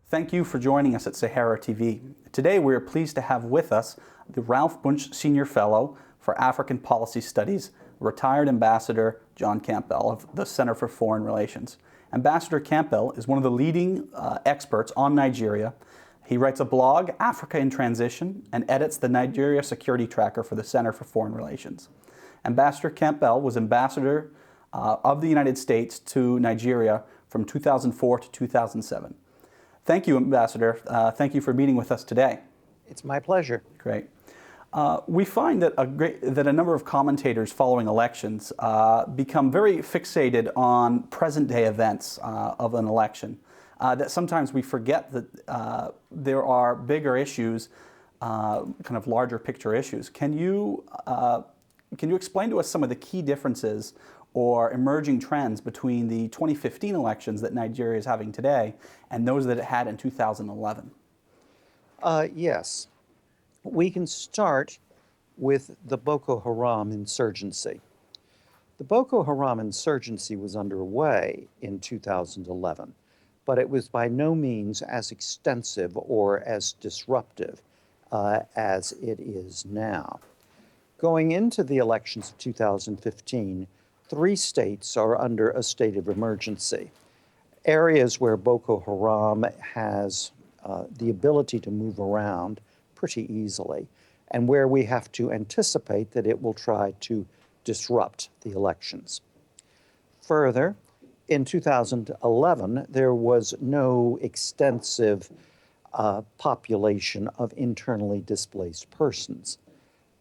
Thank you for joining us at Sahara TV. Today we are pleased to have with us the Ralph Bunche Senior Fellow for African Policy Studies, retired Ambassador John Campbell of the Center for Foreign Relations. Ambassador Campbell is one of the leading experts on Nigeria. He writes a blog, Africa in Transition, and edits the Nigeria Security Tracker for the Center for Foreign Relations. Ambassador Campbell was Ambassador of the United States to Nigeria from 2004 to 2007. Thank you, Ambassador. Thank you for meeting with us today. It's my pleasure. Great. We find that a number of commentators following elections become very fixated on present-day events of an election. That sometimes we forget that there are bigger issues, kind of larger picture issues. Can you explain to us some of the key differences or emerging trends between the 2015 elections that Nigeria is having today and those that it had in 2011? Yes. We can start with the Boko Haram insurgency. The Boko Haram insurgency was underway in 2011, but it was by no means as extensive or as disruptive as it is now. Going into the elections of 2015, 3 states are under a state of emergency. Areas where Boko Haram has the ability to move around pretty easily, and where we have to anticipate that it will try to disrupt the elections. Further, in 2011, there was no extensive population of internally displaced persons.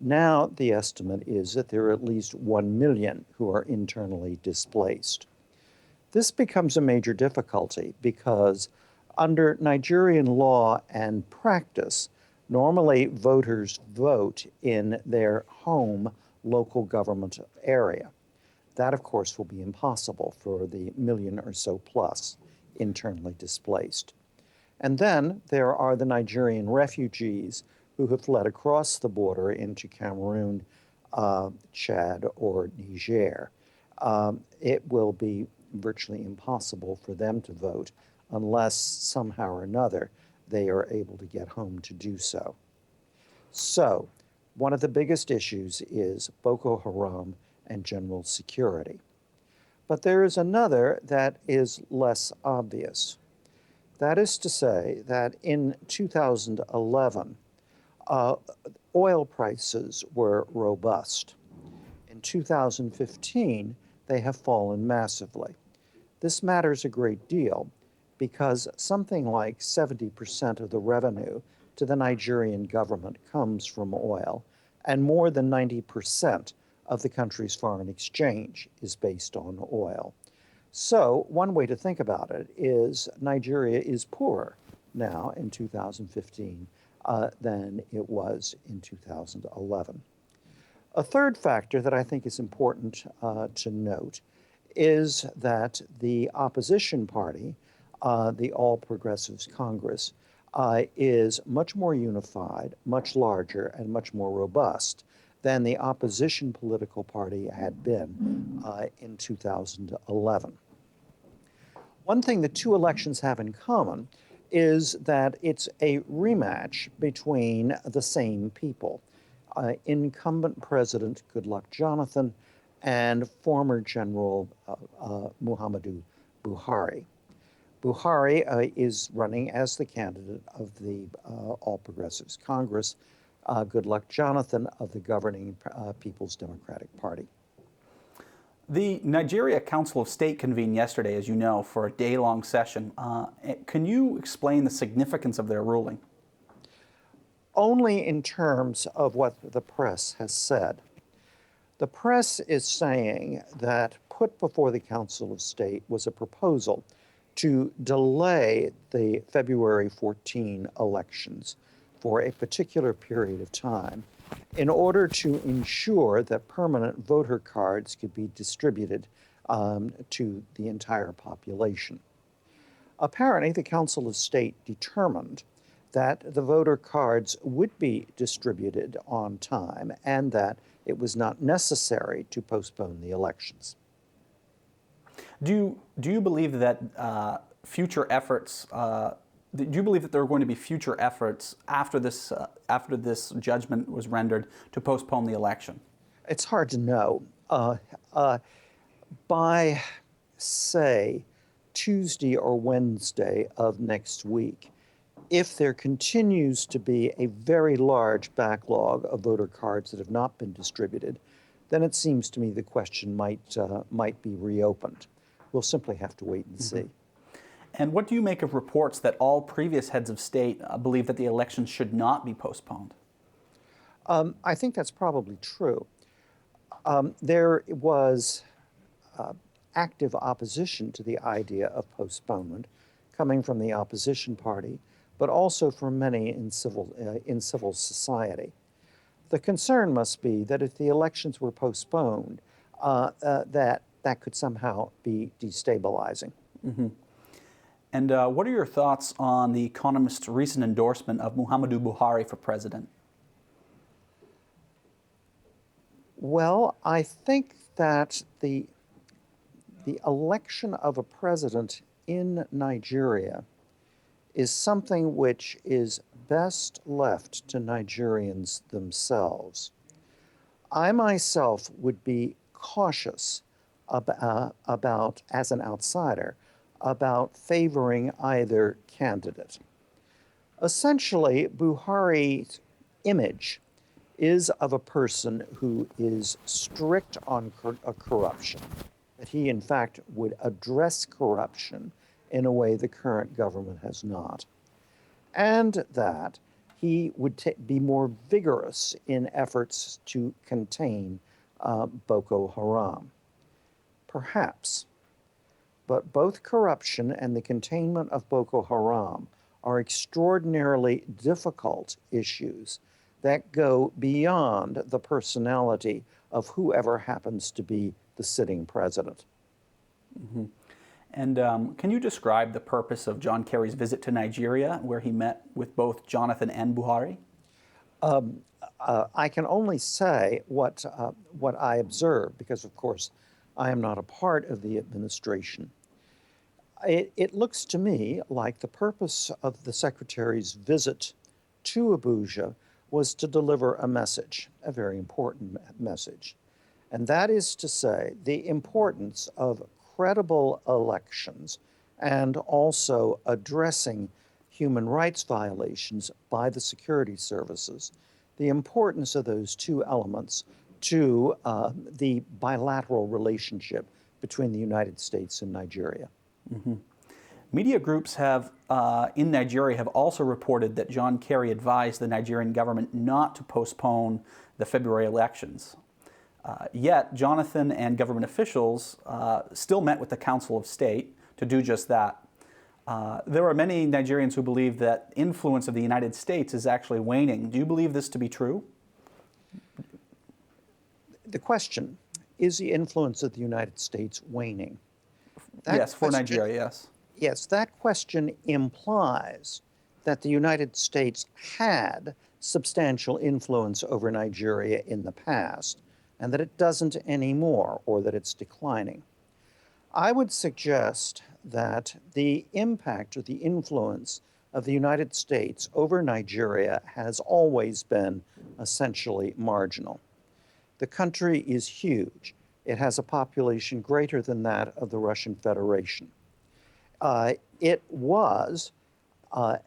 Now the estimate is that there are at least 1 million who are internally displaced. This becomes a major difficulty because under Nigerian law and practice, normally voters vote in their home local government area. That, of course, will be impossible for the million or so plus internally displaced. And then there are the Nigerian refugees who have fled across the border into Cameroon, Chad, or Niger. It will be virtually impossible for them to vote unless somehow or another they are able to get home to do so. So, one of the biggest issues is Boko Haram and general security. But there is another that is less obvious. That is to say that in 2011, oil prices were robust. In 2015, they have fallen massively. This matters a great deal because something like 70% of the revenue to the Nigerian government comes from oil, and more than 90% of the country's foreign exchange is based on oil. So one way to think about it is Nigeria is poorer now in 2015 than it was in 2011. A third factor that I think is important to note is that the opposition party, the All Progressives Congress, is much more unified, much larger, and much more robust than the opposition political party had been in 2011. One thing the 2 elections have in common is that it's a rematch between the same people. Incumbent President Goodluck Jonathan and former General Muhammadu Buhari. Buhari is running as the candidate of the All Progressives Congress, Goodluck Jonathan of the governing People's Democratic Party. The Nigeria Council of State convened yesterday, as you know, for a day-long session. Can you explain the significance of their ruling? Only in terms of what the press has said. The press is saying that put before the Council of State was a proposal to delay the February 14 elections for a particular period of time in order to ensure that permanent voter cards could be distributed to the entire population. Apparently, the Council of State determined that the voter cards would be distributed on time and that it was not necessary to postpone the elections. Do you believe that future efforts? Do you believe that there are going to be future efforts after this judgment was rendered to postpone the election? It's hard to know. By, say, Tuesday or Wednesday of next week, if there continues to be a very large backlog of voter cards that have not been distributed, then it seems to me the question might be reopened. We'll simply have to wait and see. And what do you make of reports that all previous heads of state believe that the election should not be postponed? I think that's probably true. There was active opposition to the idea of postponement coming from the opposition party, but also from many in civil society. The concern must be that if the elections were postponed, that could somehow be destabilizing. And what are your thoughts on The Economist's recent endorsement of Muhammadu Buhari for president? Well, I think that the election of a president in Nigeria is something which is best left to Nigerians themselves. I myself would be cautious about, as an outsider, about favoring either candidate. Essentially, Buhari's image is of a person who is strict on corruption, that he in fact would address corruption in a way the current government has not, and that he would be more vigorous in efforts to contain Boko Haram. Perhaps. But both corruption and the containment of Boko Haram are extraordinarily difficult issues that go beyond the personality of whoever happens to be the sitting president. And can you describe the purpose of John Kerry's visit to Nigeria, where he met with both Jonathan and Buhari? I can only say what I observed, because of course I am not a part of the administration. It looks to me like the purpose of the Secretary's visit to Abuja was to deliver a message, a very important message. And that is to say the importance of credible elections and also addressing human rights violations by the security services, the importance of those two elements to the bilateral relationship between the United States and Nigeria. Media groups in Nigeria have also reported that John Kerry advised the Nigerian government not to postpone the February elections. Yet, Jonathan and government officials still met with the Council of State to do just that. There are many Nigerians who believe that influence of the United States is actually waning. Do you believe this to be true? The question, is the influence of the United States waning? Yes, for Nigeria, yes. Yes, that question implies that the United States had substantial influence over Nigeria in the past, and that it doesn't anymore, or that it's declining. I would suggest that the impact or the influence of the United States over Nigeria has always been essentially marginal. The country is huge. It has a population greater than that of the Russian Federation. It was,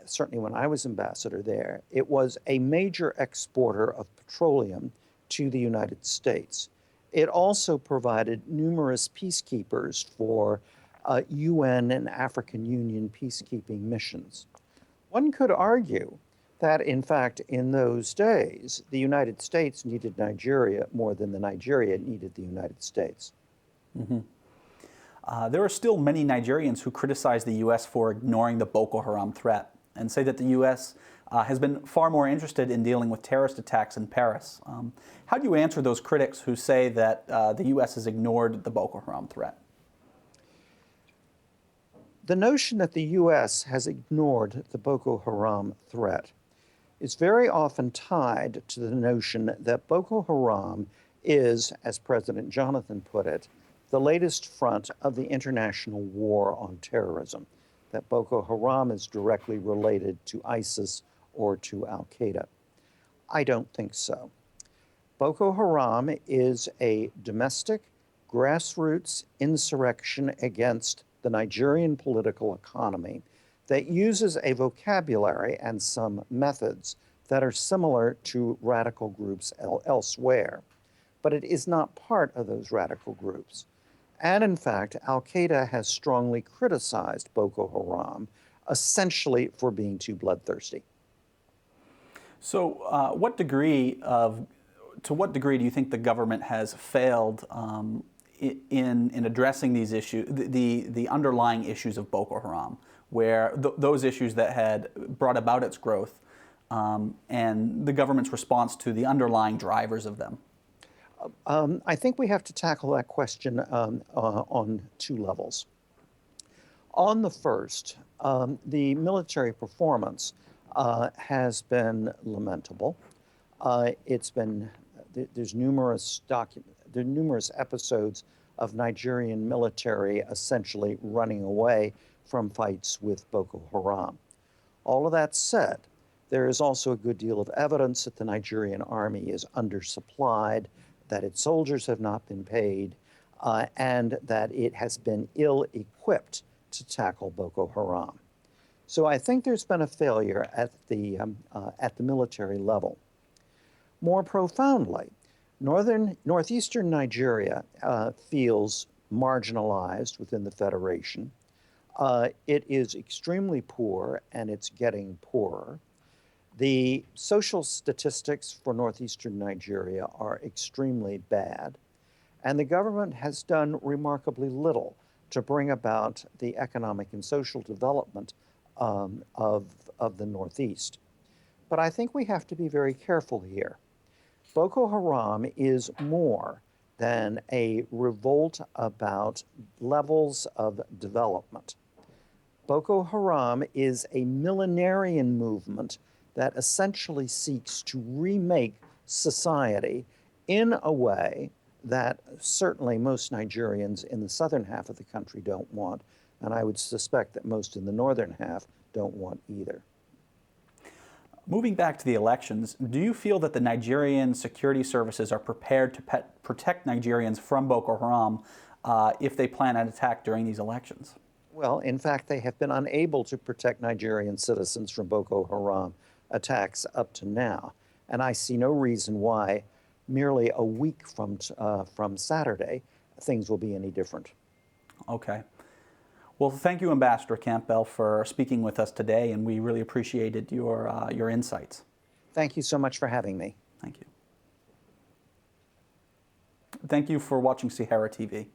certainly when I was ambassador there, it was a major exporter of petroleum to the United States. It also provided numerous peacekeepers for UN and African Union peacekeeping missions. One could argue that, in fact, in those days, the United States needed Nigeria more than the Nigeria needed the United States. There are still many Nigerians who criticize the U.S. for ignoring the Boko Haram threat and say that the U.S. Has been far more interested in dealing with terrorist attacks in Paris. How do you answer those critics who say that the U.S. has ignored the Boko Haram threat? The notion that the U.S. has ignored the Boko Haram threat is very often tied to the notion that Boko Haram is, as President Jonathan put it, the latest front of the international war on terrorism, that Boko Haram is directly related to ISIS or to Al Qaeda. I don't think so. Boko Haram is a domestic, grassroots insurrection against the Nigerian political economy that uses a vocabulary and some methods that are similar to radical groups elsewhere, but it is not part of those radical groups. And in fact, Al Qaeda has strongly criticized Boko Haram, essentially for being too bloodthirsty. So, to what degree do you think the government has failed in addressing these issues, the underlying issues of Boko Haram, where those issues that had brought about its growth, and the government's response to the underlying drivers of them? I think we have to tackle that question on two levels. On the first, the military performance has been lamentable. There's numerous episodes of Nigerian military essentially running away from fights with Boko Haram. All of that said, there is also a good deal of evidence that the Nigerian army is undersupplied, that its soldiers have not been paid, and that it has been ill-equipped to tackle Boko Haram. So I think there's been a failure at the military level. More profoundly, northeastern Nigeria feels marginalized within the Federation. It is extremely poor, and it's getting poorer. The social statistics for northeastern Nigeria are extremely bad, and the government has done remarkably little to bring about the economic and social development of the Northeast. But I think we have to be very careful here. Boko Haram is more than a revolt about levels of development. Boko Haram is a millenarian movement that essentially seeks to remake society in a way that certainly most Nigerians in the southern half of the country don't want, and I would suspect that most in the northern half don't want either. Moving back to the elections, do you feel that the Nigerian security services are prepared to protect Nigerians from Boko Haram if they plan an attack during these elections? Well, in fact, they have been unable to protect Nigerian citizens from Boko Haram attacks up to now, and I see no reason why merely a week from Saturday things will be any different. Okay. Well, thank you, Ambassador Campbell, for speaking with us today, and we really appreciated your insights. Thank you so much for having me. Thank you. Thank you for watching Sahara TV.